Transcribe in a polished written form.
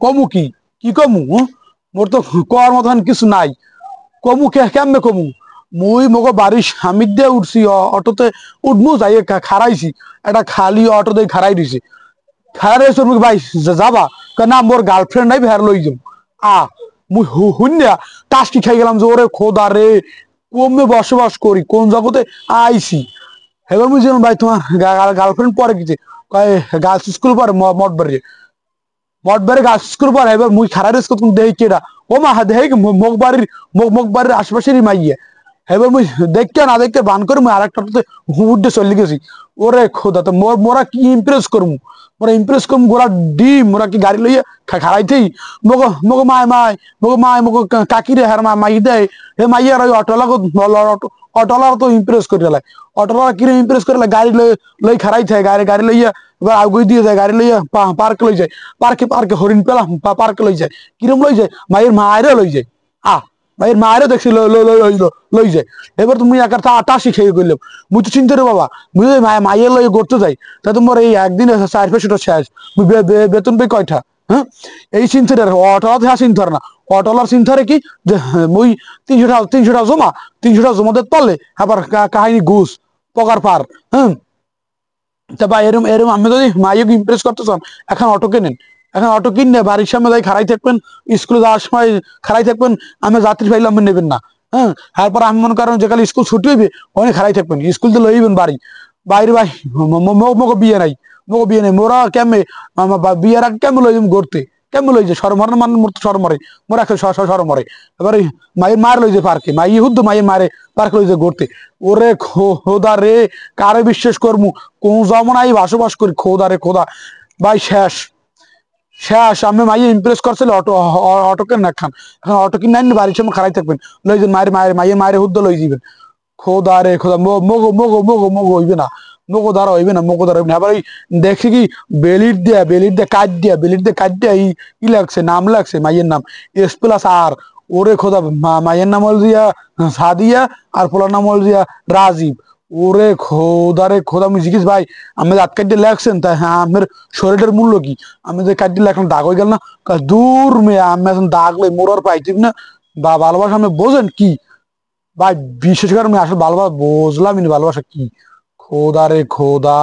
কমু কি কি কমু মোর তো কর মতন কিছু নাই। কমু কেমনে কমু? মুই মগো বাড়ির স্বামী দিয়ে উঠছি অটোতে উঠমু যাই খারাইছি একটা খালি অটো দিয়ে খারাই দিছি। খারাই ভাই যাবা না মোর গার্লফ্রেন্ড নাই ভের লই যাম। আ মুই হুন্যা টাস্কি খাই গেলাম যে ওরে খোদা রে কমে বসবাস করি কোন জগতে আইছি। এবার মুই ভাই তোমার গার্লফ্রেন্ড পরে কিছু কয় গার্লস স্কুল পরে মঠবাড়ি মঠবাড়ি গার্লস স্কুল পরে এবার মুই খারাই রেস্ক তুমি দেই কেডা ও মা দেখ মুখ বাড়ির আশেপাশেরই মাইয়া। এবার মুই দেখতে না দেখতে বান করে মুই আরেকটাতে উঠে চলে গেছি। ওরে খোদা তো মোরা কি ইমপ্রেস করমু মোরা ইমপ্রেস করমু গোলা ডিম মোরা কি গাড়ি লইয়া খারাইতেই মগো মগো মায় মগো কাকিরে হার মাই দেয় হে মাইয়ার ওই অটোলা তো ইমপ্রেস করে লাই অটোলা কিরে ইমপ্রেস করে গাড়ি লই খারাই থাকে গাড়ি লইয়া এবার আগুই দিয়ে যায় গাড়ি লইয়া পার্কে লই যায় পার্কে হরিণ পেলাম পার্কে লই যায় কিরম লই যায় মায়ের লই যায়। ভাইয়ের মায়েরও দেখছি লই যায়। এবার তুমি একার আটা শিখে গেলাম মুই তো চিন্তা রে বাবা মুই মায়ের লই করতে যাই তা তোমার এই একদিন 4-5 শেষ বেতন পাই কয়টা? হ্যাঁ এই চিন্তা অটোলা হ্যাঁ চিন্তা না অটোলার চিন্তা কি যে মুই 300 টাকা জমা 300 টাকা জমাতে পারলে আবার কাহিনী ঘুষ পকার পার। হ্যাঁ তা বা এরম এরম আমি যদি মাইকে ইমপ্রেস করতে চান এখন অটো কেনেন এখন অটো কিনে বাড়ির সামনে যাই খারাই থাকবেন স্কুলে যাওয়ার সময় খারাই থাকবেন আমি যাত্রী পাইলে আমি নেবেন না। হ্যাঁ তারপর আমি মনে করেন যেখানে স্কুল ছুটি হইবে ওখানে খারাই থাকবেন স্কুল তো লইবেন বাড়ি বাইরে ভাই মগো বিয়ে নাই মোরা কেমনে বিয়ের আগে কেমন লই ঘুরতে কেমন লই যে সরমর মানে মোর তো সরমরে মোর একটা সরমরে এবারে মায়ের লই যে পার্কে মাই হুদ্দ মায়ের পার্কে লই যে ঘুরতে। ওরে খোদা রে কারে বিশ্বাস করমু কোন জমানায় বসবাস করি খোদা রে খোদা ভাই শেষ শেষ আমি মাইয়ে ইমপ্রেস করছিল অটো কেন এখন এখন অটো কিনে আইন বাড়ির সময় খারাই থাকবেন লই যান মায়ের হুদ্দ লই যাবেন। খোদা রে খোদা মগো হইবে না মগো দ্বারা হইবে না মগো দ্বারা হইবে না। আবার ওই দেখছি কি বেলির দিয়ে কাট দিয়া ই লাগছে নাম লাগছে মাইয়ের নাম S+R। ওরে খোদা মাইয়ের নাম হল দিয়া সাদিয়া আর পোলার নাম হল দিয়া রাজীব। ওরে খোদা রে খোদা আমি জিজ্ঞেস ভাই আমি রাত কাটিয়ে লেখছেন তাই হ্যাঁ আমার শরীরের মূল্য কি আমি যে কাটিয়ে লেখলাম দাগ হয়ে গেল না দূর মেয়ে আমি এখন দাগ লই মোরার পাইতিব না বা ভালোবাসা আমি বোঝেন কি ভাই বিশেষ করে আমি আসলে ভালোবাসা বুঝলামই না ভালোবাসা কি খোদা রে খোদা।